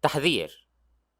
تحذير: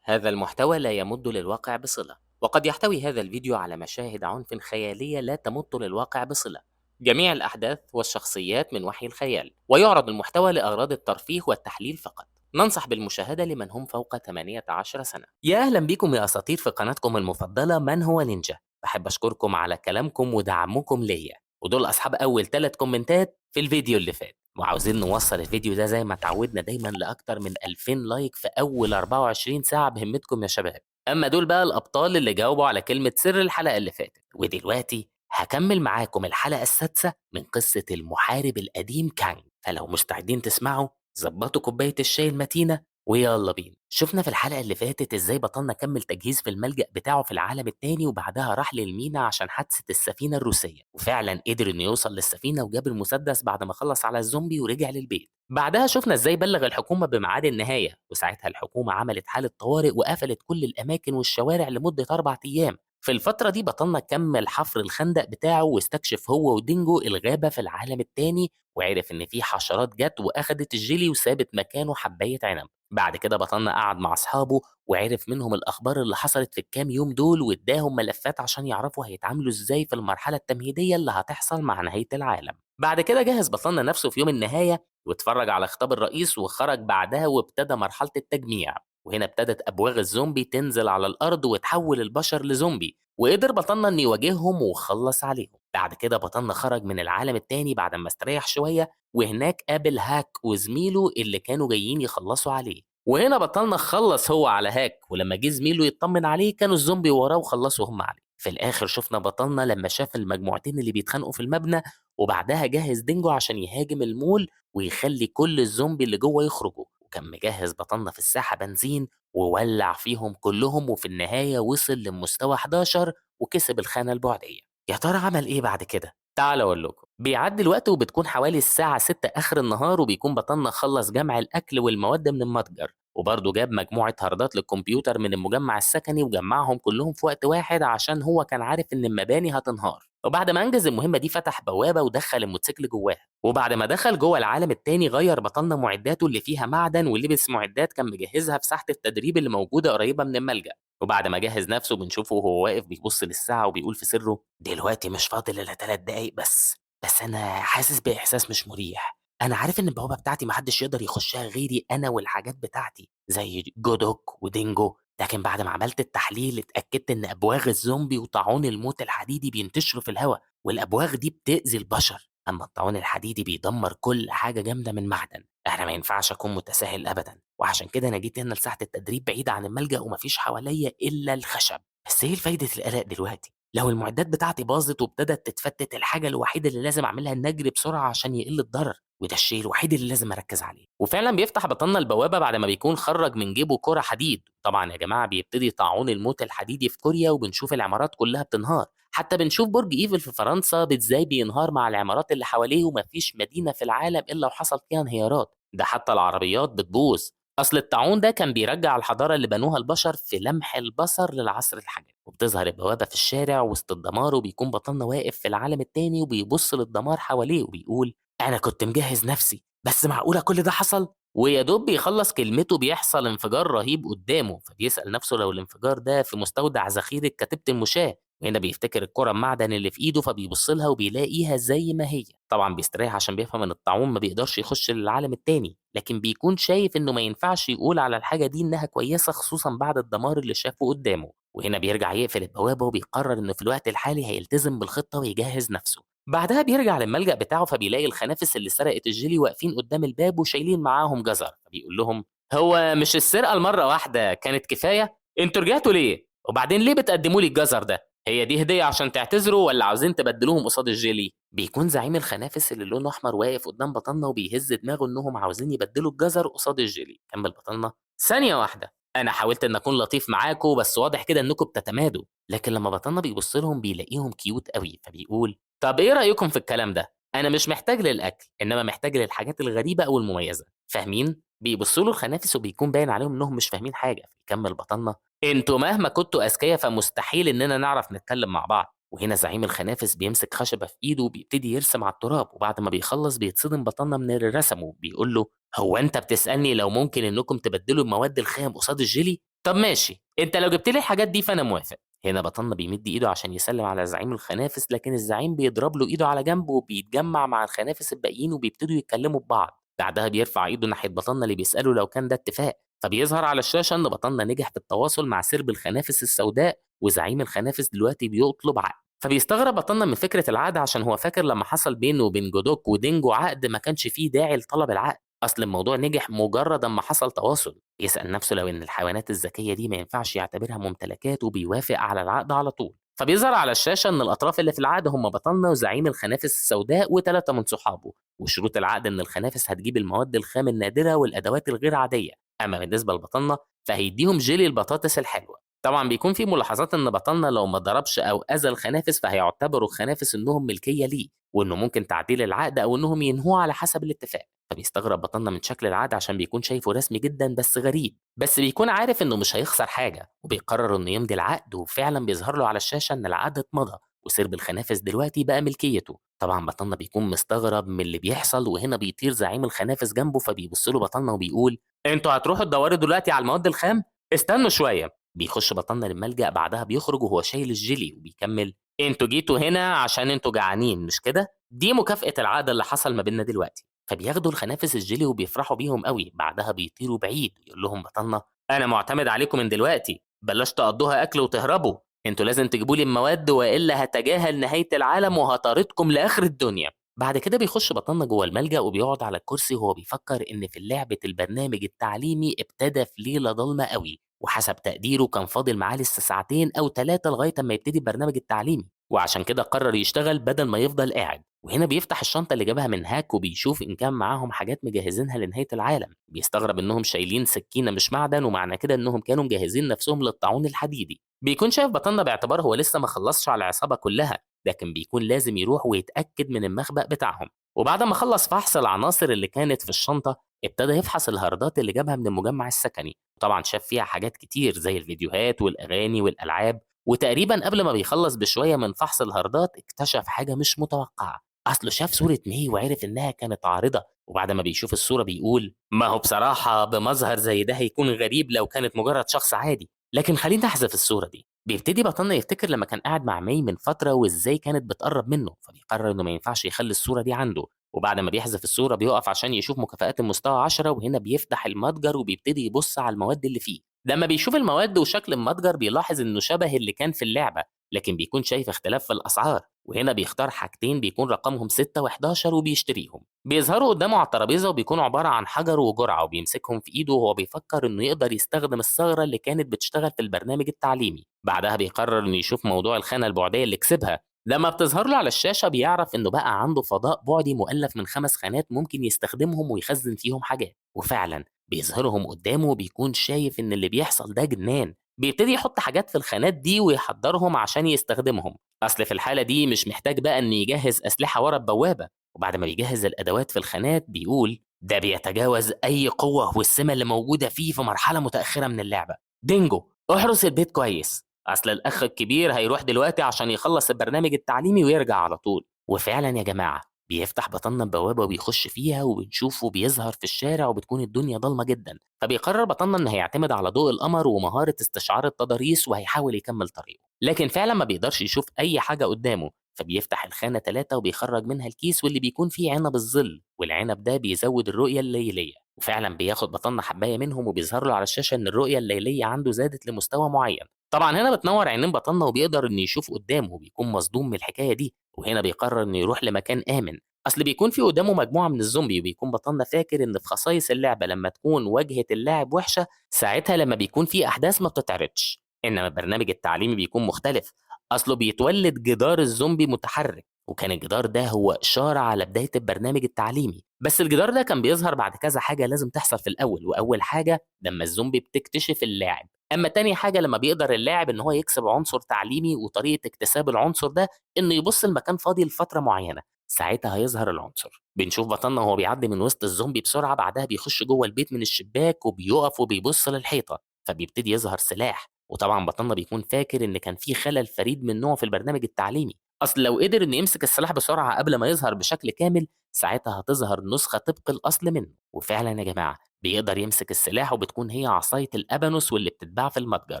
هذا المحتوى لا يمد للواقع بصلة، وقد يحتوي هذا الفيديو على مشاهد عنف خيالية لا تمت للواقع بصلة. جميع الأحداث والشخصيات من وحي الخيال، ويعرض المحتوى لأغراض الترفيه والتحليل فقط. ننصح بالمشاهدة لمن هم فوق 18 سنة. يا أهلا بكم يا أساطير في قناتكم المفضلة من هو نينجا. بحب أشكركم على كلامكم ودعمكم ليا، ودول أصحاب أول 3 كومنتات في الفيديو اللي فات، وعاوزين نوصل الفيديو ده زي ما اتعودنا دايما لأكتر من 2000 لايك في أول 24 ساعة بهمتكم يا شباب. أما دول بقى الأبطال اللي جاوبوا على كلمة سر الحلقة اللي فاتت، ودلوقتي هكمل معاكم الحلقة السادسة من قصة المحارب القديم كانج. فلو مستعدين تسمعوا ظبطوا كوباية الشاي المتينة ويلا بينا. شفنا في الحلقة اللي فاتت ازاي بطلنا كمل تجهيز في الملجأ بتاعه في العالم التاني، وبعدها راح للمينا عشان حادثة السفينة الروسية، وفعلا قدر انه يوصل للسفينة وجاب المسدس بعد ما خلص على الزومبي ورجع للبيت. بعدها شفنا ازاي بلغ الحكومة بميعاد النهاية، وساعتها الحكومة عملت حالة طوارئ وقفلت كل الأماكن والشوارع لمدة 4 أيام. في الفترة دي بطلنا كمل حفر الخندق بتاعه واستكشف هو ودينجو الغابة في العالم التاني، وعرف إن في حشرات جت وأخدت الجيلي وسابت مكانه حباية عنب. بعد كده بطلنا قعد مع أصحابه وعرف منهم الأخبار اللي حصلت في الكام يوم دول، واداهم ملفات عشان يعرفوا هيتعاملوا إزاي في المرحلة التمهيدية اللي هتحصل مع نهاية العالم. بعد كده جهز بطلنا نفسه في يوم النهاية واتفرج على خطاب الرئيس، وخرج بعدها وابتدى مرحلة التجميع. وهنا ابتدت أبواغ الزومبي تنزل على الأرض وتحول البشر لزومبي، وقدر بطلنا إنه يواجههم وخلص عليهم. بعد كده بطلنا خرج من العالم التاني بعد ما استريح شوية، وهناك قابل هاك وزميله اللي كانوا جايين يخلصوا عليه. وهنا بطلنا خلص هو على هاك، ولما جه زميله يطمن عليه كانوا الزومبي وراه وخلصوا هم عليه. في الآخر شفنا بطلنا لما شاف المجموعتين اللي بيتخانقوا في المبنى، وبعدها جهز دينجو عشان يهاجم المول ويخلي كل الزومبي اللي جوه يخرجوا، وكان مجهز بطلنا في الساحة بنزين وولع فيهم كلهم، وفي النهاية وصل لمستوى 11 وكسب الخانة البعدية. يا ترى عمل ايه بعد كده؟ تعال اقول لكم. بيعدي الوقت وبتكون حوالي الساعة 6 آخر النهار، وبيكون بطلنا خلص جمع الأكل والمواد من المتجر، وبرضه جاب مجموعة هاردات للكمبيوتر من المجمع السكني وجمعهم كلهم في وقت واحد عشان هو كان عارف إن المباني هتنهار. وبعد ما أنجز المهمة دي فتح بوابة ودخل الموتوسيكل جواها، وبعد ما دخل جوه العالم التاني غير بطلنا معداته اللي فيها معدن ولبس معدات كان مجهزها في ساحة التدريب اللي موجودة قريبة من الملجأ. وبعد ما جهز نفسه بنشوفه وهو واقف بيبص للساعة وبيقول في سره: دلوقتي مش فاضل إلا 3 دقايق بس أنا حاسس بإحساس مش مريح. أنا عارف إن البوابة بتاعتي ما حدش يقدر يخشها غيري أنا والحاجات بتاعتي زي جودوك ودينجو، لكن بعد ما عملت التحليل اتأكدت إن أبواغ الزومبي وطاعون الموت الحديدي بينتشروا في الهواء، والأبواغ دي بتأذي البشر، أما الطاعون الحديدي بيدمر كل حاجة جامدة من معدن. إحنا ما ينفعش أكون متساهل أبدا، وعشان كده أنا جيت هنا لساحة التدريب بعيدة عن الملجأ ومفيش حواليا إلا الخشب. بس إيه فايدة القلق دلوقتي؟ لو المعدات بتاعتي باظت وابتدت تتفتت، الحاجة الوحيدة اللي لازم أعملها إن أجري بسرعة عشان يقل الضرر، وده الشيء الوحيد اللي لازم أركز عليه. وفعلا بيفتح بطلنا البوابة بعد ما بيكون خرج من جيبه كرة حديد. طبعا يا جماعة بيبتدي طاعون الموت الحديدي في كوريا، وبنشوف العمارات كلها بتنهار، حتى بنشوف برج ايفل في فرنسا ازاي بينهار مع العمارات اللي حواليه، ومفيش مدينة في العالم إلا وحصل فيها انهيارات، ده حتى العربيات بتبوظ. أصل الطاعون ده كان بيرجع الحضارة اللي بنوها البشر في لمح البصر للعصر الحجري. وبتظهر البوابة في الشارع وسط الدمار، وبيكون بطلنا واقف في العالم التاني وبيبص للدمار حواليه وبيقول: أنا كنت مجهز نفسي، بس معقولة كل ده حصل؟ ويا دوب بيخلص كلمته بيحصل انفجار رهيب قدامه، فبيسأل نفسه لو الانفجار ده في مستودع ذخيرة كتيبة المشاة. وهنا بيفتكر الكرة المعدن اللي في ايده فبيبص لها وبيلاقيها زي ما هي. طبعا بيستريح عشان بيفهم ان الطاعون ما بيقدرش يخش للعالم التاني، لكن بيكون شايف انه ما ينفعش يقول على الحاجة دي انها كويسة خصوصا بعد الدمار اللي شافه قدامه. وهنا بيرجع يقفل البوابة وبيقرر انه في الوقت الحالي هيلتزم بالخطة ويجهز نفسه. بعدها بيرجع للملجأ بتاعه فبيلاقي الخنافس اللي سرقت الجيلي واقفين قدام الباب وشايلين معاهم جزر، فبيقول لهم: هو مش السرقة المرة واحدة كانت كفاية؟ انتوا رجعتوا ليه؟ وبعدين ليه بتقدموا لي الجزر ده؟ هي دي هدية عشان تعتذروا ولا عاوزين تبدلوهم قصاد الجيلي؟ بيكون زعيم الخنافس اللي لونه احمر واقف قدام بطلنا وبيهز دماغه انهم عاوزين يبدلوا الجزر قصاد الجيلي. كمل بطلنا: ثانية واحدة، انا حاولت ان اكون لطيف معاكم بس واضح كده انكم بتتمادوا. لكن لما بطلنا بيبص لهم بيلاقيهم كيوت قوي، فبيقول: طب ايه رأيكم في الكلام ده؟ انا مش محتاج للاكل، انما محتاج للحاجات الغريبة او المميزة، فاهمين؟ بيبصوا له الخنافس وبيكون باين عليهم انهم مش فاهمين حاجة. فيكمل بطلنا: انتوا مهما كنتوا اذكياء فمستحيل اننا نعرف نتكلم مع بعض، وهنا زعيم الخنافس بيمسك خشبة في إيده وبيبتدي يرسم على التراب، وبعد ما بيخلص بيتصدم بطنة من اللي رسمه، بيقول له: هو أنت بتسألني لو ممكن إنكم تبدلوا المواد الخام قصاد الجيلي؟ طب ماشي، أنت لو جبت لي الحاجات دي فأنا موافق. هنا بطنة بيمد إيده عشان يسلم على زعيم الخنافس، لكن الزعيم بيضرب له إيده على جنب وبيتجمع مع الخنافس الباقيين وبيبتدوا يتكلموا ببعض. بعدها بيرفع إيده ناحية بطنة اللي بيسأله لو كان ده اتفاق، فبيظهر على الشاشة إن بطنة نجح في التواصل مع سرب الخنافس السوداء، وزعيم الخنافس دلوقتي بيطلب عقد. فبيستغرب بطنة من فكرة العقد عشان هو فاكر لما حصل بينه وبين جودوك ودينجو عقد ما كانش فيه داعي لطلب العقد، أصل الموضوع نجح مجرد أما حصل تواصل. يسأل نفسه لو إن الحيوانات الذكية دي ما ينفعش يعتبرها ممتلكات، وبيوافق على العقد على طول. فبيظهر على الشاشة إن الأطراف اللي في العقد هم بطنة وزعيم الخنافس السوداء وثلاثة من صحابه، وشروط العقد إن الخنافس هتجيب المواد الخام النادرة والأدوات الغير عادية، أما بالنسبة لبطنة فهيديهم جيلي البطاطس الحلوة. طبعا بيكون في ملاحظات ان بطلنا لو ما ضربش او اذى الخنافس فهيعتبروا الخنافس انهم ملكيه ليه، وانه ممكن تعديل العقد او انهم ينهوه على حسب الاتفاق. فبيستغرب بطلنا من شكل العقد عشان بيكون شايفه رسمي جدا بس غريب، بس بيكون عارف انه مش هيخسر حاجه، وبيقرر انه يمضي العقد، وفعلا بيظهر له على الشاشه ان العقد اتمضى وسرب الخنافس دلوقتي بقى ملكيته. طبعا بطلنا بيكون مستغرب من اللي بيحصل، وهنا بيطير زعيم الخنافس جنبه فبيبص له بطلنا وبيقول: انتوا هتروحوا تدوروا دلوقتي على المواد الخام؟ استنوا شويه. بيخش بطلنا للملجأ، بعدها بيخرج وهو شايل الجيلي وبيكمل: انتوا جيتوا هنا عشان انتوا جعانين مش كده؟ دي مكافأة العقد اللي حصل ما بيننا دلوقتي. فبياخدوا الخنافس الجيلي وبيفرحوا بيهم قوي، بعدها بيطيروا بعيد ويقول لهم بطلنا: انا معتمد عليكم من دلوقتي، بلاش تقضوها اكل وتهربوا، انتوا لازم تجيبوا لي المواد والا هتجاهل نهاية العالم وهطاردكم لاخر الدنيا. بعد كده بيخش بطلنا جوه الملجأ وبيقعد على الكرسي وهو بيفكر إن في لعبة البرنامج التعليمي ابتدى في ليلة ضلمة قوي، وحسب تقديره كان فاضل معاه لسه ساعتين أو 3 لغاية أما يبتدي البرنامج التعليمي، وعشان كده قرر يشتغل بدل ما يفضل قاعد. وهنا بيفتح الشنطة اللي جابها من هاك وبيشوف إن كان معاهم حاجات مجهزينها لنهاية العالم، بيستغرب إنهم شايلين سكينة مش معدن، ومعنى كده إنهم كانوا مجهزين نفسهم للطاعون الحديدي. بيكون شايف بطلنا باعتباره هو لسه ما خلصش على العصابة كلها، لكن بيكون لازم يروح ويتأكد من المخبأ بتاعهم. وبعد ما خلص فحص العناصر اللي كانت في الشنطة، ابتدى يفحص الهاردات اللي جابها من المجمع السكني، طبعا شاف فيها حاجات كتير زي الفيديوهات والأغاني والألعاب. وتقريبا قبل ما بيخلص بشوية من فحص الهاردات اكتشف حاجة مش متوقعة، أصله شاف صورة مي وعرف إنها كانت عارضة، وبعد ما بيشوف الصورة بيقول: ما هو بصراحة بمظهر زي ده هيكون غريب لو كانت مجرد شخص عادي، لكن خلينا نحذف الصورة دي. بيبتدي بطلنا يفتكر لما كان قاعد مع مي من فترة وإزاي كانت بتقرب منه، فبيقرر إنه ما ينفعش يخلي الصورة دي عنده. وبعد ما بيحذف الصورة بيقف عشان يشوف مكافآت المستوى 10، وهنا بيفتح المتجر وبيبتدي يبص على المواد اللي فيه. لما بيشوف المواد وشكل المتجر بيلاحظ إنه شبه اللي كان في اللعبة، لكن بيكون شايف اختلاف في الأسعار، وهنا بيختار حاجتين بيكون رقمهم 6 و11 وبيشتريهم. بيظهروا قدامه على الترابيزة وبيكونوا عبارة عن حجر وجرعة، وبيمسكهم في إيده وهو بيفكر إنه يقدر يستخدم الثغرة اللي كانت بتشتغل في البرنامج التعليمي. بعدها بيقرر إنه يشوف موضوع الخانة البعدية اللي كسبها. لما بتظهر له على الشاشة بيعرف إنه بقى عنده فضاء بعدي مؤلف من 5 خانات ممكن يستخدمهم ويخزن فيهم حاجات، وفعلا بيظهرهم قدامه وبيكون شايف إن اللي بيحصل ده جنان. بيبتدي يحط حاجات في الخانات دي ويحضرهم عشان يستخدمهم، أصل في الحالة دي مش محتاج بقى إنه يجهز أسلحة ورا البوابة. وبعد ما بيجهز الأدوات في الخانات بيقول: ده بيتجاوز أي قوة والسمة اللي موجودة فيه في مرحلة متأخرة من اللعبة. دينجو، احرس البيت كويس، أصل الأخ الكبير هيروح دلوقتي عشان يخلص البرنامج التعليمي ويرجع على طول. وفعلا يا جماعة بيفتح بطلنا البوابة وبيخش فيها وبنشوفه بيظهر في الشارع وبتكون الدنيا ضلمة جدا، فبيقرر بطلنا إنه هيعتمد على ضوء القمر ومهارة استشعار التضاريس وهيحاول يكمل طريقه، لكن فعلا ما بيقدرش يشوف أي حاجة قدامه. فبيفتح الخانة 3 وبيخرج منها الكيس واللي بيكون فيه عنب الظل، والعنب ده بيزود الرؤية الليلية، وفعلا بياخد بطلنا حباية منهم وبيظهر له على الشاشة إن الرؤية الليلية عنده زادت لمستوى معين. طبعا هنا بتنور عينين بطلنا وبيقدر إنه يشوف قدامه وبيكون مصدوم من الحكاية دي، وهنا بيقرر إنه يروح لمكان آمن، أصل بيكون في قدامه مجموعة من الزومبي، وبيكون بطلنا فاكر إن في خصائص اللعبة لما تكون واجهة اللاعب وحشة ساعتها لما بيكون في أحداث ما بتتعرضش، إنما البرنامج التعليمي بيكون مختلف، أصله بيتولد جدار الزومبي متحرك، وكان الجدار ده هو إشارة على بداية البرنامج التعليمي. بس الجدار ده كان بيظهر بعد كذا حاجة لازم تحصل في الأول، وأول حاجة لما الزومبي بتكتشف اللاعب، أما تاني حاجة لما بيقدر اللاعب إن هو يكسب عنصر تعليمي، وطريقة اكتساب العنصر ده إنه يبص المكان فاضي لفترة معينة، ساعتها هيظهر العنصر. بنشوف بطلنا وهو بيعدي من وسط الزومبي بسرعة، بعدها بيخش جوه البيت من الشباك وبيقف وبيبص للحيطة، فبيبتدي يظهر سلاح، وطبعا بطلنا بيكون فاكر ان كان في خلل فريد من نوعه في البرنامج التعليمي. اصل لو قدر انه يمسك السلاح بسرعه قبل ما يظهر بشكل كامل، ساعتها هتظهر نسخه طبق الاصل منه. وفعلا يا جماعه بيقدر يمسك السلاح، وبتكون هي عصايه الابانوس واللي بتتباع في المتجر.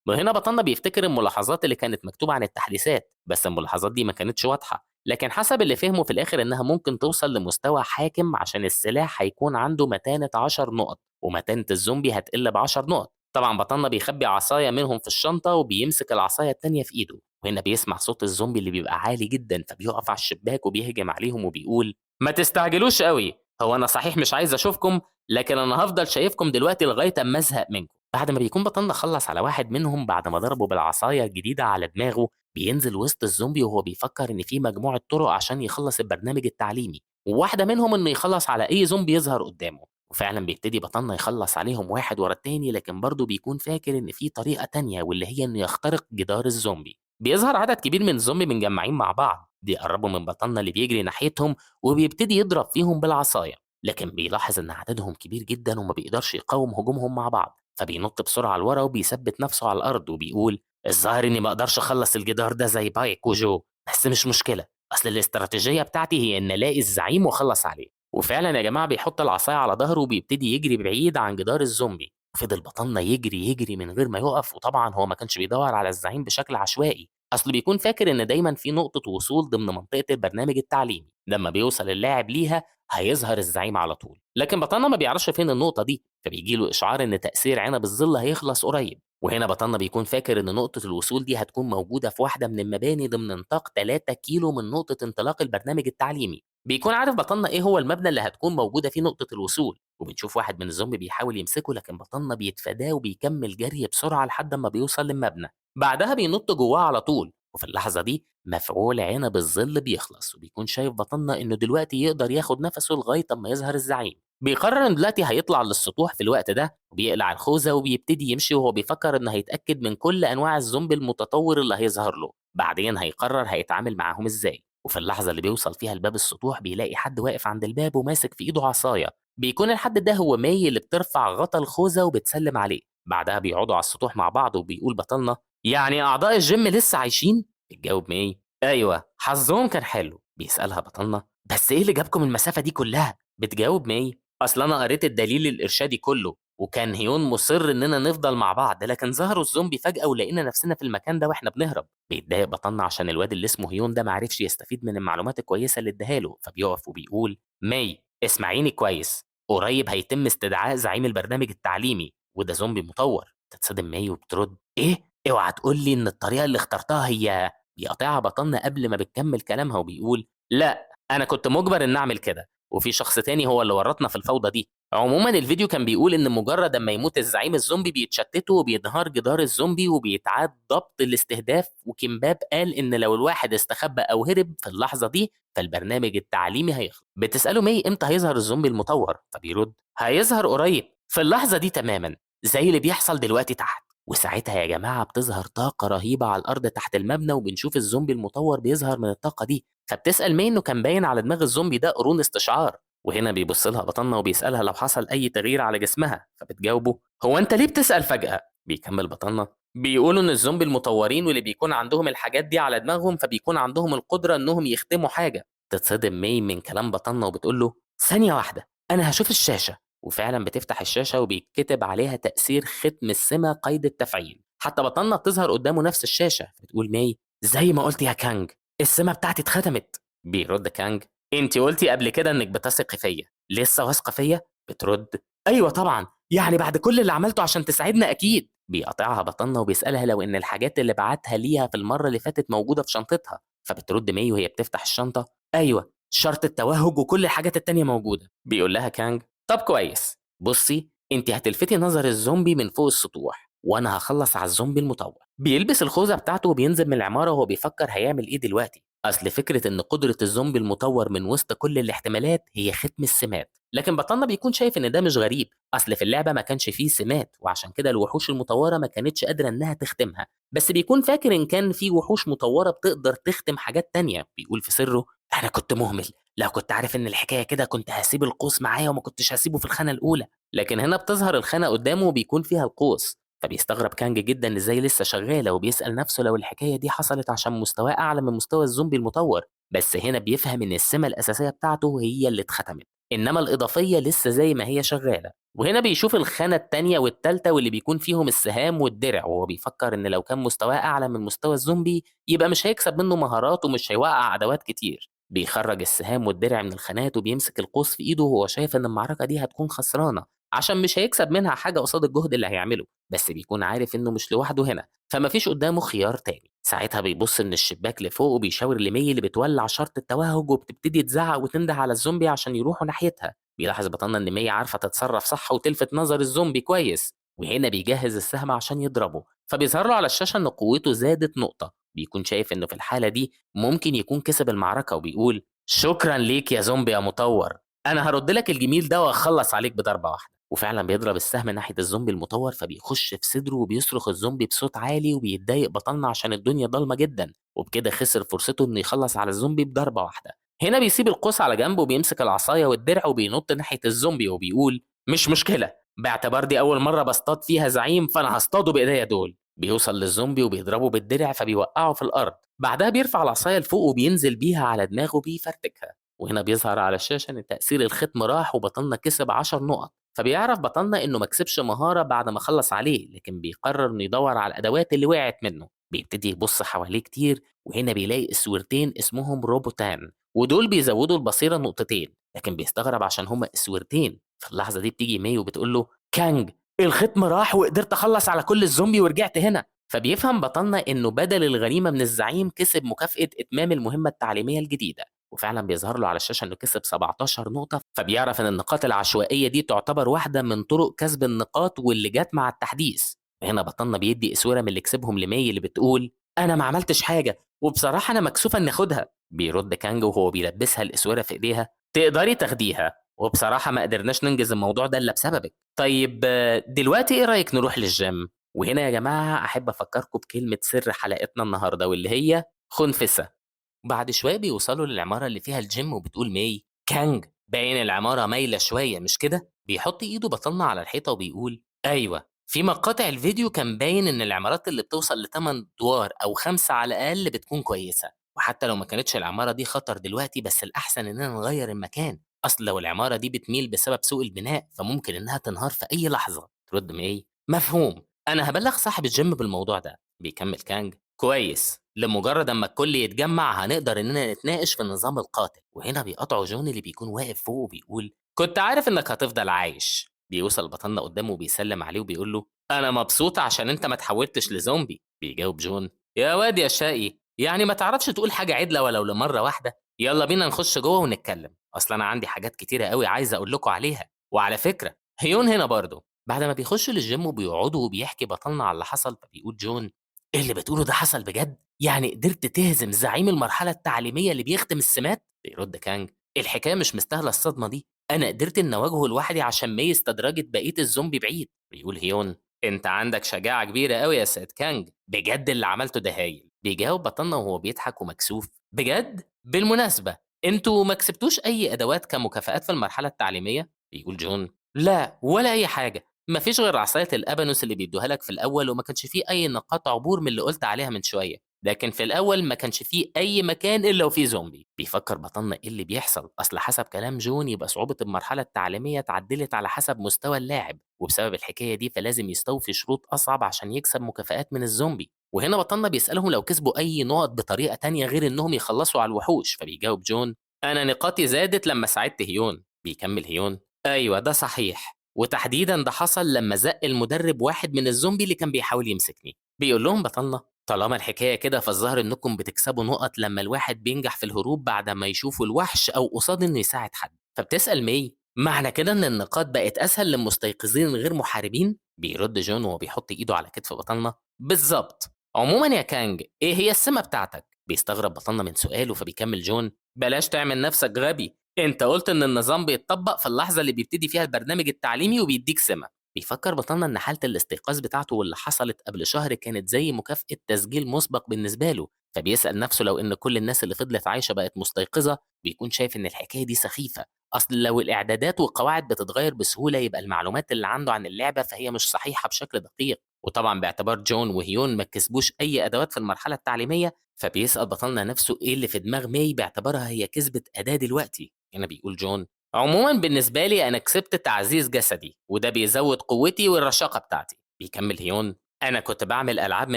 وهنا بطلنا بيفتكر الملاحظات اللي كانت مكتوبه عن التحديثات، بس الملاحظات دي ما كانتش واضحه، لكن حسب اللي فهمه في الآخر إنها ممكن توصل لمستوى حاكم عشان السلاح هيكون عنده متانة 10 نقط، ومتانة الزومبي هتقل ب10 نقط. طبعا بطلنا بيخبي عصاية منهم في الشنطة وبيمسك العصاية التانية في إيده، وهنا بيسمع صوت الزومبي اللي بيبقى عالي جدا، فبيقف على الشباك وبيهجم عليهم وبيقول: ما تستعجلوش قوي، هو أنا صحيح مش عايز أشوفكم، لكن أنا هفضل شايفكم دلوقتي لغاية أما أزهق منكم. بعد ما بيكون بطلنا خلص على واحد منهم بعد ما ضربه بالعصاية الجديدة على دماغه، بينزل وسط الزومبي وهو بيفكر إن في مجموعة طرق عشان يخلص البرنامج التعليمي، وواحدة منهم إنه يخلص على أي زومبي يظهر قدامه. وفعلا بيبتدي بطلنا يخلص عليهم واحد ورا التاني، لكن برضه بيكون فاكر إن في طريقة تانية، واللي هي إنه يخترق جدار الزومبي. بيظهر عدد كبير من الزومبي متجمعين مع بعض، بيقربوا من بطلنا اللي بيجري ناحيتهم وبيبتدي يضرب فيهم بالعصاية، لكن بيلاحظ إن عددهم كبير جدا وما بيقدرش يقاوم هجومهم مع بعض، فبينط بسرعة لورا وبيثبت نفسه على الأرض وبيقول: الظاهر إني ما أقدرش أخلّص الجدار ده زي بايك وجو، بس مش مشكلة، أصل الاستراتيجية بتاعتي هي إني ألاقي الزعيم وأخلّص عليه. وفعلًا يا جماعة بيحط العصاية على ضهره وبيبتدي يجري بعيد عن جدار الزومبي. فضل بطلنا يجري يجري من غير ما يقف، وطبعًا هو ما كانش بيدوّر على الزعيم بشكل عشوائي، أصله بيكون فاكر إن دايمًا في نقطة وصول ضمن منطقة البرنامج التعليمي، لمّا بيوصل اللاعب ليها هيظهر الزعيم على طول. لكن بطلنا ما بيعرفش فين النقطة دي، فبييجي له إشعار إن تأثير عنب الظل هيخلص قريب. وهنا بطلنا بيكون فاكر إن نقطة الوصول دي هتكون موجودة في واحدة من المباني ضمن نطاق 3 كيلو من نقطة انطلاق البرنامج التعليمي. بيكون عارف بطلنا إيه هو المبنى اللي هتكون موجودة فيه نقطة الوصول، وبنشوف واحد من الزومبي بيحاول يمسكه، لكن بطلنا بيتفاداه وبيكمل جري بسرعة لحد ما بيوصل للمبنى. بعدها بينط جواه على طول، وفي اللحظة دي مفعول عنب الظل بيخلص، وبيكون شايف بطلنا إنه دلوقتي يقدر ياخد نفسه لغاية أما يظهر الزعيم. بيقرر إن دلوقتي هيطلع للسطوح في الوقت ده، وبيقلع الخوذة وبيبتدي يمشي وهو بيفكر إنه هيتأكد من كل أنواع الزومبي المتطور اللي هيظهر له، بعدين هيقرر هيتعامل معاهم إزاي. وفي اللحظة اللي بيوصل فيها لباب السطوح بيلاقي حد واقف عند الباب وماسك في إيده عصاية. بيكون الحد ده هو ماي اللي بترفع غطا الخوذة وبتسلم عليه. بعدها بيقعدوا على السطوح مع بعض وبيقول بطلنا: يعني أعضاء الجيم لسه عايشين؟ بتجاوب ماي: أيوه، حظهم كان حلو. بيسألها بطلنا: بس إيه اللي جابكم المسافة دي كلها؟ بتجاوب ماي: أصل أنا قريت الدليل الإرشادي كله، وكان هيون مصر إننا نفضل مع بعض، لكن ظهروا الزومبي فجأة ولقينا نفسنا في المكان ده وإحنا بنهرب. بيتضايق بطلنا عشان الواد اللي اسمه هيون ده معرفش يستفيد من المعلومات الكويسة اللي اداها له، فبيقف وبيقول: ماي اسمعيني كويس، قريب هيتم استدعاء زعيم البرنامج التعليمي، وده زومبي مطور. تتصدم ماي وبترد: إيه؟ اوعى تقول لي إن الطريقة اللي اخترتها هي. بيقاطعها بطلنا قبل ما بتكمل كلامها وبيقول: لا، أنا كنت مجبر إن أعمل كده، وفي شخص تاني هو اللي ورطنا في الفوضى دي. عموما الفيديو كان بيقول إن مجرد أما يموت الزعيم الزومبي بيتشتتوا وبينهار جدار الزومبي وبيتعاد ضبط الاستهداف. وكيمباب قال إن لو الواحد استخبى أو هرب في اللحظة دي فالبرنامج التعليمي هيخلص. بتسأله مي إمتى هيظهر الزومبي المطور، فبيرد: هيظهر قريب، في اللحظة دي تماما، زي اللي بيحصل دلوقتي تحت. وساعتها يا جماعة بتظهر طاقة رهيبة على الأرض تحت المبنى، وبنشوف الزومبي المطور بيظهر من الطاقة دي. فبتسأل مي إنه كان باين على دماغ الزومبي ده قرون استشعار. وهنا بيبص لها بطلنا وبيسألها لو حصل أي تغيير على جسمها، فبتجاوبه: هو أنت ليه بتسأل فجأة؟ بيكمل بطلنا: بيقولوا إن الزومبي المطورين واللي بيكون عندهم الحاجات دي على دماغهم فبيكون عندهم القدرة إنهم يختموا حاجة. تتصدم مي من كلام بطلنا وبتقول له: ثانية واحدة، أنا هشوف الشاشة. وفعلا بتفتح الشاشة وبيتكتب عليها تأثير ختم السمة قيد التفعيل. حتى بطلنا بتظهر قدامه نفس الشاشة. بتقول مي: زي ما قلت يا كانج، السمة بتاعتي اتختمت. بيرد كانج: انت قلتي قبل كده انك بتثقي فيا، لسه واثقة فيا؟ بترد: ايوه طبعا، يعني بعد كل اللي عملته عشان تساعدنا اكيد. بيقاطعها بطلنا وبيسألها لو ان الحاجات اللي بعتها ليها في المرة اللي فاتت موجودة في شنطتها. فبترد مي وهي بتفتح الشنطة: ايوه، شرط التوهج وكل الحاجات التانية موجودة. بيقول لها كانج: طب كويس، بصي انت هتلفتي نظر الزومبي من فوق السطوح وانا هخلص على الزومبي المطور. بيلبس الخوذة بتاعته وبينزل من العمارة وهو بيفكر هيعمل ايه دلوقتي. اصل فكرة ان قدرة الزومبي المطور من وسط كل الاحتمالات هي ختم السمات، لكن بطلنا بيكون شايف ان ده مش غريب، اصل في اللعبة ما كانش فيه سمات وعشان كده الوحوش المطورة ما كانتش قادرة انها تختمها. بس بيكون فاكر ان كان في وحوش مطورة بتقدر تختم حاجات تانية. بيقول في سره: انا كنت مهمل، لو كنت عارف ان الحكاية كده كنت هسيب القوس معايا وما كنتش هسيبه في الخانة الاولى. لكن هنا بتظهر الخانة قدامه وبيكون فيها القوس، فبيستغرب كانج جدا ازاي لسه شغالة، وبيسأل نفسه لو الحكاية دي حصلت عشان مستواه أعلى من مستوى الزومبي المطور. بس هنا بيفهم إن السمة الأساسية بتاعته هي اللي اتختمت، إنما الإضافية لسه زي ما هي شغالة. وهنا بيشوف الخانة التانية والتالتة واللي بيكون فيهم السهام والدرع، وهو بيفكر إن لو كان مستواه أعلى من مستوى الزومبي يبقى مش هيكسب منه مهارات ومش هيوقع أدوات كتير. بيخرج السهام والدرع من الخانات وبيمسك القوس في إيده وهو شايف إن المعركة دي هتكون خسرانة، عشان مش هيكسب منها حاجة قصاد الجهد اللي هيعمله. بس بيكون عارف إنه مش لوحده هنا، فمفيش قدامه خيار تاني. ساعتها بيبص من الشباك لفوق وبيشاور لمي اللي بتولع شرط التوهج وبتبتدي تزعق وتنده على الزومبي عشان يروحوا ناحيتها. بيلاحظ بطلنا إن مي عارفة تتصرف صح وتلفت نظر الزومبي كويس، وهنا بيجهز السهم عشان يضربه. فبيظهر له على الشاشة إن قوته زادت نقطة. بيكون شايف إنه في الحالة دي ممكن يكون كسب المعركة، وبيقول: شكرا ليك يا زومبي يا مطور، أنا هرد لك الجميل ده وأخلص عليك بضربة واحدة. وفعلا بيضرب السهم ناحية الزومبي المطور، فبيخش في صدره وبيصرخ الزومبي بصوت عالي، وبيتضايق بطلنا عشان الدنيا ضلمة جدا، وبكده خسر فرصته انه يخلص على الزومبي بضربة واحدة. هنا بيسيب القوس على جنب وبيمسك العصاية والدرع وبينط ناحية الزومبي وبيقول: مش مشكلة، باعتبار دي أول مرة بصطاد فيها زعيم فأنا هصطاده بإيديا دول. بيوصل للزومبي وبيضربه بالدرع فبيوقعه في الأرض. بعدها بيرفع العصاية لفوق وبينزل بيها على دماغه بيفرتكها. وهنا بيظهر على الشاشة إن تأثير الختم راح وبطلنا كسب 10 نقط. فبيعرف بطلنا إنه ما كسبش مهارة بعد ما خلص عليه، لكن بيقرر إنه يدور على الأدوات اللي وقعت منه. بيبتدي يبص حواليه كتير، وهنا بيلاقي اسورتين اسمهم روبوتان، ودول بيزودوا البصيرة نقطتين، لكن بيستغرب عشان هما اسورتين. في اللحظة دي بتيجي مي وبتقول له: كانج، الختم راح وقدرت اخلص على كل الزومبي ورجعت هنا. فبيفهم بطلنا انه بدل الغريمة من الزعيم كسب مكافأة اتمام المهمة التعليمية الجديدة. وفعلا بيظهر له على الشاشة انه كسب 17 نقطة. فبيعرف ان النقاط العشوائية دي تعتبر واحدة من طرق كسب النقاط واللي جت مع التحديث. هنا بطلنا بيدي اسوره من اللي كسبهم لمي اللي بتقول: انا ما عملتش حاجه، وبصراحه انا مكسوفه اني اخدها. بيرد كانج وهو بيلبسها الاسوره في ايديها: تقدري تاخديها، وبصراحه ما قدرناش ننجز الموضوع ده الا بسببك. طيب دلوقتي ايه رايك نروح للجيم؟ وهنا يا جماعه احب افكركم بكلمه سر حلقتنا النهارده واللي هي خنفسه. بعد شوية بيوصلوا للعمارة اللي فيها الجيم وبتقول مي: كانج، باين العمارة مايلة شوية مش كده؟ بيحط ايده بطلنا على الحيطة وبيقول: ايوه، في مقاطع الفيديو كان باين ان العمارات اللي بتوصل ل8 ادوار او 5 على الاقل بتكون كويسة. وحتى لو ما كانتش العمارة دي خطر دلوقتي، بس الاحسن اننا نغير المكان، اصل لو العمارة دي بتميل بسبب سوء البناء فممكن انها تنهار في اي لحظة. ترد مي: مفهوم، انا هبلغ صاحب الجيم بالموضوع ده. بيكمل كانج: كويس، لمجرد اما الكل يتجمع هنقدر اننا نتناقش في النظام القاتل. وهنا بيقطعوا جون اللي بيكون واقف فوق وبيقول: كنت عارف انك هتفضل عايش. بيوصل بطلنا قدامه وبيسلم عليه وبيقول له: انا مبسوط عشان انت ما تحولتش لزومبي. بيجاوب جون: يا واد يا شقي، يعني ما تعرفش تقول حاجة عدلة ولو لمرة واحدة؟ يلا بينا نخش جوه ونتكلم، اصل انا عندي حاجات كتيرة قوي عايز اقول لكم عليها. وعلى فكرة هيون هنا برضه. بعد ما بيخشوا للجيم وبيقعدوا وبيحكي بطلنا على اللي حصل، فبيقول جون: ايه اللي بتقوله ده حصل بجد؟ يعني قدرت تهزم زعيم المرحلة التعليمية اللي بيختم السمات؟ بيرد كانج: الحكاية مش مستاهلة الصدمة دي، أنا قدرت إن أواجهه لوحدي عشان مي استدرجت بقية الزومبي بعيد. بيقول هيون: أنت عندك شجاعة كبيرة أوي يا سيد كانج، بجد اللي عملته ده هايل. بيجاوب بطلنا وهو بيضحك ومكسوف: بجد؟ بالمناسبة انتوا ما كسبتوش أي أدوات كمكافآت في المرحلة التعليمية؟ بيقول جون: لا ولا أي حاجة، مفيش غير عصاية الأبانوس اللي بيدوها لك في الأول، وما كانش فيه أي نقاط عبور من اللي قلت عليها من شوية، لكن في الأول ما كانش فيه أي مكان إلا وفيه زومبي. بيفكر بطلنا إيه اللي بيحصل، أصل حسب كلام جون يبقى صعوبة المرحلة التعليمية اتعدلت على حسب مستوى اللاعب، وبسبب الحكاية دي فلازم يستوفي شروط أصعب عشان يكسب مكافآت من الزومبي. وهنا بطلنا بيسألهم لو كسبوا أي نقط بطريقة تانية غير إنهم يخلصوا على الوحوش. فبيجاوب جون: أنا نقاطي زادت لما ساعدت هيون. بيكمل هيون: أيوة ده صحيح، وتحديدا ده حصل لما زق المدرب واحد من الزومبي اللي كان بيحاول يمسكني. بيقول لهم بطلنا: طالما الحكايه كده فالظاهر انكم بتكسبوا نقط لما الواحد بينجح في الهروب بعد ما يشوفوا الوحش او قصاد انه يساعد حد. فبتسال مي: معنى كده ان النقاط بقت اسهل للمستيقظين غير محاربين؟ بيرد جون وهو بيحط ايده على كتف بطلنا: بالظبط. عموما يا كانج، ايه هي السمه بتاعتك؟ بيستغرب بطلنا من سؤاله، فبيكمل جون: بلاش تعمل نفسك غبي، انت قلت ان النظام بيتطبق في اللحظه اللي بيبتدي فيها البرنامج التعليمي وبيديك سمه. بيفكر بطلنا ان حاله الاستيقاظ بتاعته واللي حصلت قبل شهر كانت زي مكافاه تسجيل مسبق بالنسبه له. فبيسال نفسه لو ان كل الناس اللي فضلت عايشه بقت مستيقظه، بيكون شايف ان الحكايه دي سخيفه. اصل لو الاعدادات والقواعد بتتغير بسهوله يبقى المعلومات اللي عنده عن اللعبه فهي مش صحيحه بشكل دقيق. وطبعا باعتبار جون وهيون ما كسبوش أي أدوات في المرحلة التعليمية، فبيسأل بطلنا نفسه إيه اللي في دماغ ماي باعتبارها هي كسبت أداة دلوقتي. هنا بيقول جون: عموما بالنسبة لي أنا كسبت تعزيز جسدي وده بيزود قوتي والرشاقة بتاعتي. بيكمل هيون: أنا كنت بعمل ألعاب من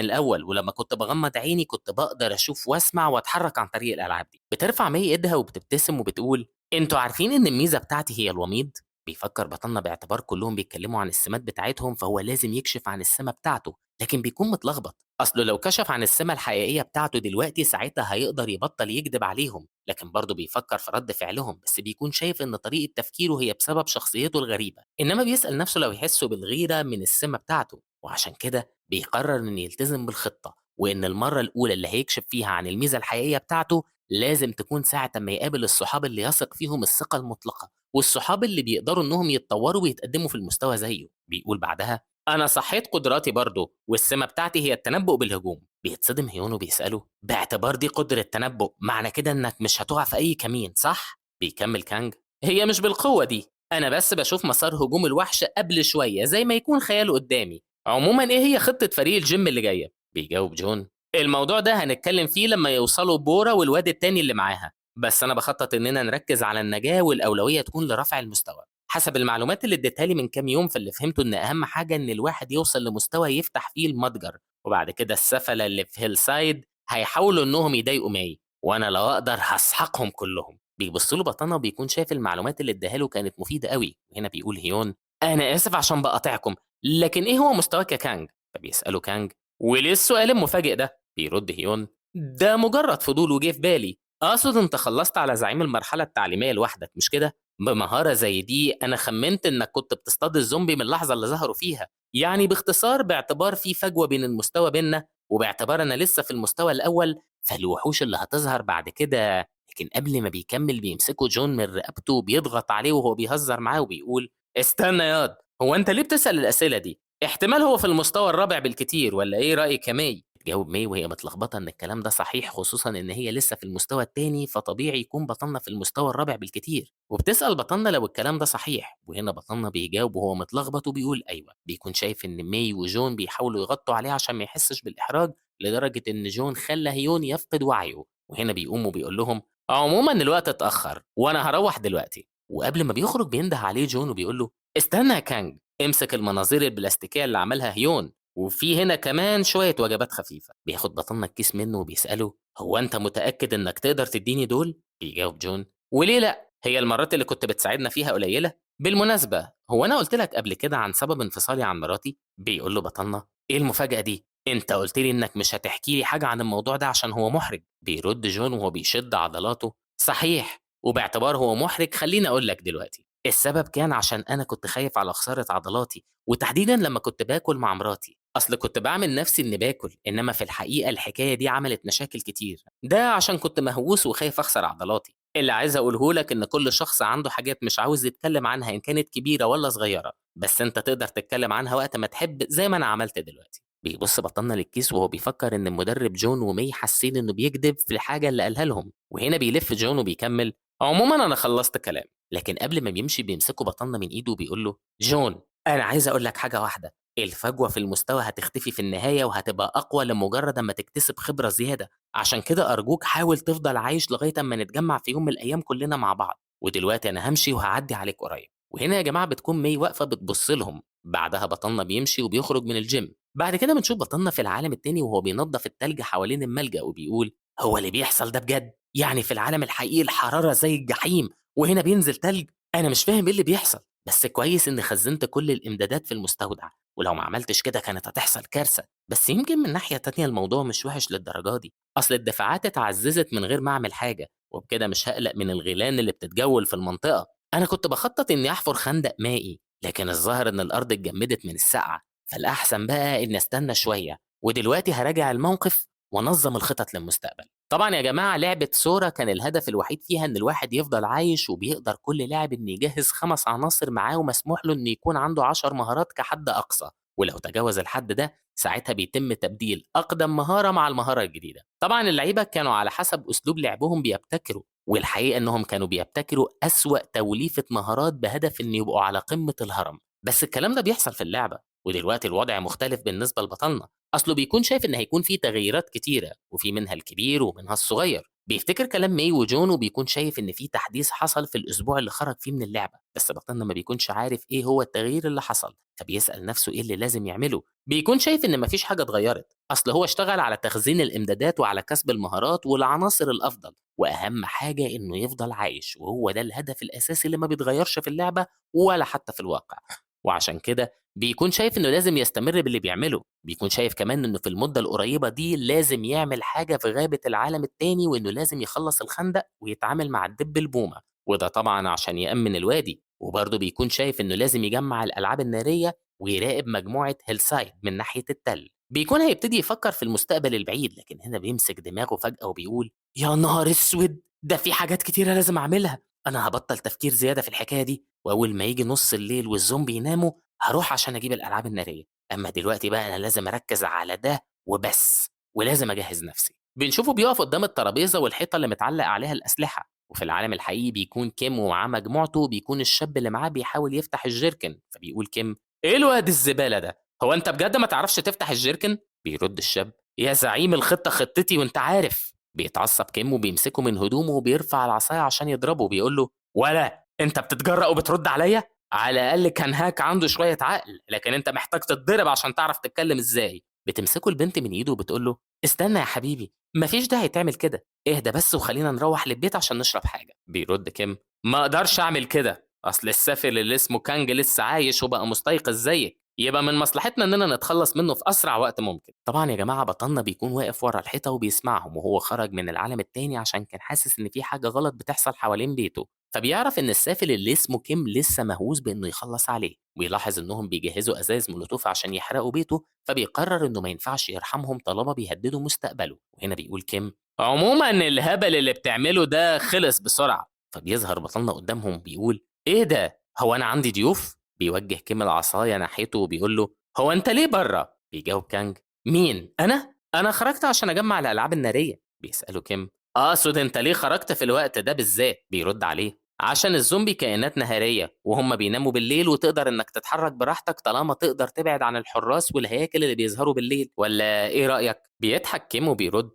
الأول ولما كنت بغمض عيني كنت بقدر أشوف وأسمع وأتحرك عن طريق الألعاب دي. بترفع ماي إيدها وبتبتسم وبتقول: أنتوا عارفين إن الميزة بتاعتي هي الوميض؟ بيفكر بطلنا باعتبار كلهم بيتكلموا عن السمات بتاعتهم فهو لازم يكشف عن السمة بتاعته، لكن بيكون متلخبط. أصله لو كشف عن السمة الحقيقية بتاعته دلوقتي ساعتها هيقدر يبطل يكذب عليهم، لكن برضه بيفكر في رد فعلهم بس بيكون شايف إن طريقة تفكيره هي بسبب شخصيته الغريبة، إنما بيسأل نفسه لو يحسوا بالغيرة من السمة بتاعته، وعشان كده بيقرر إنه يلتزم بالخطة، وإن المرة الأولى اللي هيكشف فيها عن الميزة الحقيقية بتاعته لازم تكون ساعة ما يقابل الصحاب اللي يثق فيهم الثقة المطلقة، والصحاب اللي بيقدروا إنهم يتطوروا ويتقدموا في المستوى زيه. بيقول بعدها: أنا صحيت قدراتي برضه والسمة بتاعتي هي التنبؤ بالهجوم. بيتصدم هيون وبيسأله: باعتبار دي قدرة تنبؤ معنى كده إنك مش هتقع في أي كمين صح؟ بيكمل كانج: هي مش بالقوة دي، أنا بس بشوف مسار هجوم الوحش قبل شوية زي ما يكون خياله قدامي. عموما إيه هي خطة فريق الجيم اللي جاية؟ بيجاوب جون: الموضوع ده هنتكلم فيه لما يوصلوا بورا والواد التاني اللي معاها، بس أنا بخطط إننا نركز على النجاة والأولوية تكون لرفع المستوى. حسب المعلومات اللي اديتها لي من كام يوم فاللي فهمته إن أهم حاجة إن الواحد يوصل لمستوى يفتح فيه المتجر، وبعد كده السفلة اللي في هيل سايد هيحاولوا إنهم يضايقوا ماي، وأنا لو أقدر هسحقهم كلهم. بيبص له بطنه وبيكون شايف المعلومات اللي اداها له كانت مفيدة قوي، وهنا بيقول هيون: أنا آسف عشان بقاطعكم، لكن إيه هو مستواك يا كانج؟ فبيسأله كانج: وليه السؤال المفاجئ ده؟ بيرد هيون: ده مجرد فضول وجه في بالي، أقصد أنت خلصت على زعيم المرحلة التعليمية لوحدك مش كده؟ بمهارة زي دي أنا خمنت إنك كنت بتصطاد الزومبي من اللحظة اللي ظهروا فيها، يعني باختصار باعتبار في فجوة بين المستوى بيننا وباعتبار أنا لسه في المستوى الأول فالوحوش اللي هتظهر بعد كده. لكن قبل ما بيكمل بيمسكوا جون من رقبته وبيضغط عليه وهو بيهزر معاه وبيقول: استنى ياض، هو أنت ليه بتسأل الأسئلة دي؟ احتمال هو في المستوى الرابع بالكتير ولا إيه رأيك يا مي؟ بتجاوب مي وهي متلخبطة إن الكلام ده صحيح خصوصا إن هي لسه في المستوى التاني فطبيعي يكون بطلنا في المستوى الرابع بالكتير، وبتسأل بطلنا لو الكلام ده صحيح، وهنا بطلنا بيجاوب وهو متلخبط وبيقول أيوه. بيكون شايف إن مي وجون بيحاولوا يغطوا عليه عشان ما يحسش بالإحراج لدرجة إن جون خلى هيون يفقد وعيه، وهنا بيقوم وبيقول لهم: عموما الوقت اتأخر وأنا هروح دلوقتي. وقبل ما بيخرج بينده عليه جون وبيقول له: استنى يا كانج، امسك المناظير البلاستيكية اللي عملها هيون وفي هنا كمان شوية وجبات خفيفة. بياخد بطلنا الكيس منه وبيسأله: هو أنت متأكد إنك تقدر تديني دول؟ بيجاوب جون: وليه لأ؟ هي المرات اللي كنت بتساعدنا فيها قليلة؟ بالمناسبة هو أنا قلت لك قبل كده عن سبب انفصالي عن مراتي؟ بيقول له بطلنا: إيه المفاجأة دي؟ أنت قلت لي إنك مش هتحكي لي حاجة عن الموضوع ده عشان هو محرج. بيرد جون وهو بيشد عضلاته: صحيح، وباعتبار هو محرج خليني أقول لك دلوقتي. السبب كان عشان أنا كنت خايف على خسارة عضلاتي وتحديدا لما كنت باكل مع مراتي. أصل كنت باعمل نفسي إني باكل إنما في الحقيقة الحكاية دي عملت مشاكل كتير، ده عشان كنت مهووس وخايف أخسر عضلاتي. اللي عايز أقوله لك إن كل شخص عنده حاجات مش عاوز يتكلم عنها إن كانت كبيرة ولا صغيرة، بس أنت تقدر تتكلم عنها وقت ما تحب زي ما أنا عملت دلوقتي. بيبص بطلنا للكيس وهو بيفكر إن المدرب جون ومي حاسين إنه بيكذب في الحاجة اللي قالها لهم، وهنا بيلف جون وبيكمل: عموما أنا خلصت كلام. لكن قبل ما بيمشي بيمسكوا بطلنا من إيده وبيقول له: جون، أنا عايز أقول لك حاجة واحدة، الفجوة في المستوى هتختفي في النهاية وهتبقى أقوى لمجرد أما تكتسب خبرة زيادة، عشان كده أرجوك حاول تفضل عايش لغاية أما نتجمع في يوم من الأيام كلنا مع بعض، ودلوقتي أنا همشي وهعدي عليك قريب. وهنا يا جماعة بتكون مي واقفة بتبص لهم، بعدها بطلنا بيمشي وبيخرج من الجيم. بعد كده بنشوف بطلنا في العالم التاني وهو بينظف التلج حوالين الملجأ وبيقول: هو اللي بيحصل ده بجد؟ يعني في العالم الحقيقي الحرارة زي الجحيم وهنا بينزل تلج؟ أنا مش فاهم إيه اللي بيحصل، بس كويس إني خزنت كل الإمدادات في المستودع، ولو ما عملتش كده كانت هتحصل كارثة. بس يمكن من ناحية تانية الموضوع مش وحش للدرجة دي، أصل الدفاعات اتعززت من غير ما أعمل حاجة، وبكده مش هقلق من الغيلان اللي بتتجول في المنطقة. أنا كنت بخطط إني أحفر خندق مائي لكن الظاهر إن الأرض اتجمدت من السقعة، فالأحسن بقى إني أستنى شوية، ودلوقتي هراجع الموقف وانظم الخطط للمستقبل. طبعا يا جماعة لعبة سورا كان الهدف الوحيد فيها إن الواحد يفضل عايش، وبيقدر كل لاعب إنه يجهز 5 عناصر معاه ومسموح له إنه يكون عنده 10 مهارات كحد أقصى، ولو تجاوز الحد ده ساعتها بيتم تبديل أقدم مهارة مع المهارة الجديدة. طبعا اللعيبة كانوا على حسب أسلوب لعبهم بيبتكروا، والحقيقة إنهم كانوا بيبتكروا أسوأ توليفة مهارات بهدف إن يبقوا على قمة الهرم، بس الكلام ده بيحصل في اللعبة، ودلوقتي الوضع مختلف بالنسبة لبطلنا، أصله بيكون شايف إن هيكون في تغييرات كتيرة وفي منها الكبير ومنها الصغير. بيفتكر كلام ماي وجون وبيكون شايف إن في تحديث حصل في الأسبوع اللي خرج فيه من اللعبة، بس بطلنا ما بيكونش عارف إيه هو التغيير اللي حصل، فبيسأل نفسه إيه اللي لازم يعمله. بيكون شايف إن مفيش حاجة اتغيرت، أصل هو اشتغل على تخزين الإمدادات وعلى كسب المهارات والعناصر الأفضل، وأهم حاجة إنه يفضل عايش، وهو ده الهدف الأساسي اللي ما بيتغيرش في اللعبة ولا حتى في الواقع. وعشان كده بيكون شايف إنه لازم يستمر باللي بيعمله، بيكون شايف كمان إنه في المدة القريبة دي لازم يعمل حاجة في غابة العالم التاني، وإنه لازم يخلص الخندق ويتعامل مع الدب البومة، وده طبعا عشان يأمن الوادي. وبرضه بيكون شايف إنه لازم يجمع الألعاب النارية ويراقب مجموعة هيلسايد من ناحية التل. بيكون هيبتدي يفكر في المستقبل البعيد، لكن هنا بيمسك دماغه فجأة وبيقول: يا نهار اسود، ده في حاجات كتيرة لازم أعملها. أنا هبطل تفكير زيادة في الحكاية دي، وأول ما يجي نص الليل والزومبي يناموا هاروح عشان أجيب الألعاب النارية. أما دلوقتي بقى أنا لازم أركز على ده وبس، ولازم أجهز نفسي. بنشوفه بيقف قدام الترابيزة والحيطة اللي متعلق عليها الأسلحة، وفي العالم الحقيقي بيكون كيم ومعاه مجموعته، بيكون الشاب اللي معاه بيحاول يفتح الجيركن، فبيقول كيم: إيه الواد الزبالة ده؟ هو أنت بجد ما تعرفش تفتح الجيركن؟ بيرد الشاب: يا زعيم الخطة خطتي وأنت عارف. بيتعصب كيم وبيمسكه من هدومه وبيرفع العصاية عشان يضربه، بيقول له: ولا أنت بتتجرأ وبترد عليا؟ على الأقل كان هاك عنده شوية عقل، لكن أنت محتاج تتضرب عشان تعرف تتكلم إزاي. بتمسكه البنت من إيده وبتقول له: استنى يا حبيبي، مفيش داعي تعمل كده، اهدى بس وخلينا نروح للبيت عشان نشرب حاجة. بيرد كيم: ما أقدرش أعمل كده، أصل السافل اللي اسمه كانج لسه عايش وبقى مستيقظ زيك، يبقى من مصلحتنا إننا نتخلص منه في أسرع وقت ممكن. طبعا يا جماعة بطلنا بيكون واقف ورا الحيطة وبيسمعهم، وهو خرج من العالم التاني عشان كان حاسس إن في حاجة غلط بتحصل حوالين بيته، فبيعرف إن السافل اللي اسمه كيم لسه مهووس بإنه يخلص عليه، ويلاحظ إنهم بيجهزوا أزايز مولوتوف عشان يحرقوا بيته، فبيقرر إنه ما ينفعش يرحمهم طالما بيهددوا مستقبله. وهنا بيقول كيم: عموما الهبل اللي بتعمله ده خلص بسرعة. فبيظهر بطلنا قدامهم بيقول: إيه ده؟ هو أنا عندي ضيوف؟ بيوجه كيم العصاية ناحيته وبيقول له: هو أنت ليه بره؟ بيجاوب كانج: مين؟ أنا خرجت عشان أجمع الألعاب النارية. بيسأله كيم: أقصد أنت ليه خرجت في الوقت ده بالذات؟ بيرد عليه: عشان الزومبي كائنات نهارية وهم بيناموا بالليل، وتقدر إنك تتحرك براحتك طالما تقدر تبعد عن الحراس والهياكل اللي بيظهروا بالليل، ولا إيه رأيك؟ بيضحك كيم وبيرد: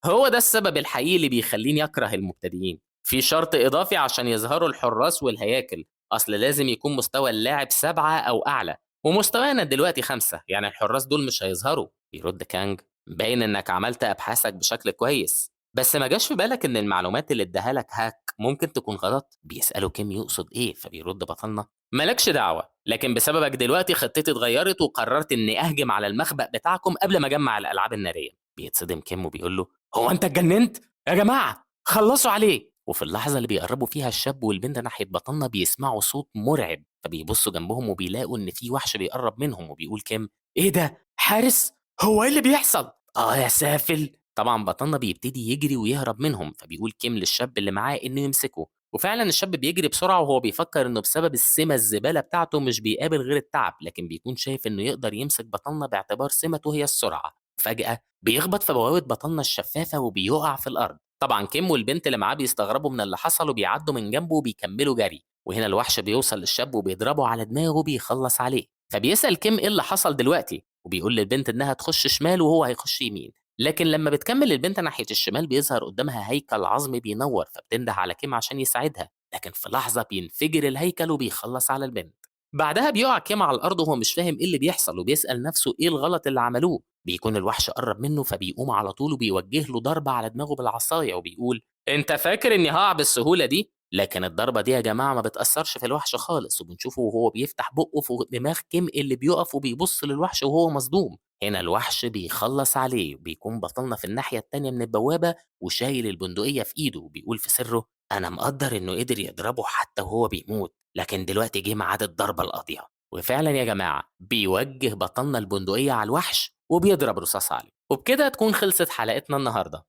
هو ده السبب الحقيقي اللي بيخليني أكره المبتدئين. في شرط إضافي عشان يظهروا الحراس والهياكل، أصل لازم يكون مستوى اللاعب 7 أو أعلى، ومستوانا دلوقتي 5، يعني الحراس دول مش هيظهروا. بيرد كانج: باين إنك عملت أبحاثك بشكل كويس، بس ما جاش في بالك إن المعلومات اللي اداها لك هاك ممكن تكون غلط. بيسأله كيم يقصد إيه، فبيرد بطلنا: مالكش دعوة، لكن بسببك دلوقتي خطتي اتغيرت وقررت إني أهجم على المخبأ بتاعكم قبل ما أجمع الألعاب النارية. بيتصدم كيم وبيقول له: هو أنت اتجننت؟ يا جماعة خلصوا عليه. وفي اللحظة اللي بيقربوا فيها الشاب والبنت ناحية بطلنا بيسمعوا صوت مرعب، فبيبصوا جنبهم وبيلاقوا إن في وحش بيقرب منهم، وبيقول كيم: إيه ده؟ حارس؟ هو إيه اللي بيحصل؟ يا سافل. طبعا بطلنا بيبتدي يجري ويهرب منهم، فبيقول كيم للشاب اللي معاه إنه يمسكه، وفعلا الشاب بيجري بسرعة وهو بيفكر إنه بسبب السمة الزبالة بتاعته مش بيقابل غير التعب، لكن بيكون شايف إنه يقدر يمسك بطلنا باعتبار سمته هي السرعة. فجأة بيخبط في بوابة بطلنا الشفافة وبيقع في الأرض. طبعا كيم والبنت اللي معاه بيستغربوا من اللي حصل وبيعدوا من جنبه وبيكملوا جري، وهنا الوحش بيوصل للشاب وبيضربه على دماغه وبيخلص عليه. فبيسأل كيم ايه اللي حصل دلوقتي، وبيقول للبنت انها تخش شمال وهو هيخش يمين، لكن لما بتكمل البنت ناحية الشمال بيظهر قدامها هيكل عظمي بينور، فبتنده على كيم عشان يساعدها، لكن في لحظة بينفجر الهيكل وبيخلص على البنت. بعدها بيقع كيم على الأرض وهو مش فاهم ايه اللي بيحصل، وبيسأل نفسه ايه الغلط اللي عملوه. بيكون الوحش قرب منه فبيقوم على طول وبيوجه له ضربة على دماغه بالعصاية وبيقول: انت فاكر اني هقع بالسهولة دي؟ لكن الضربة دي يا جماعة ما بتأثرش في الوحش خالص، وبنشوفه وهو بيفتح بقه فوق دماغ كيم اللي بيقف وبيبص للوحش وهو مصدوم. هنا الوحش بيخلص عليه، بيكون بطلنا في الناحية التانية من البوابة وشايل البندقية في ايده، وبيقول في سره: انا مقدر انه قدر يضربه حتى وهو بيموت، لكن دلوقتي جه ميعاد الضربة القاضية. وفعلا يا جماعة بيوجه بطلنا البندقية على الوحش وبيضرب رصاص عليه. وبكده تكون خلصت حلقتنا النهاردة.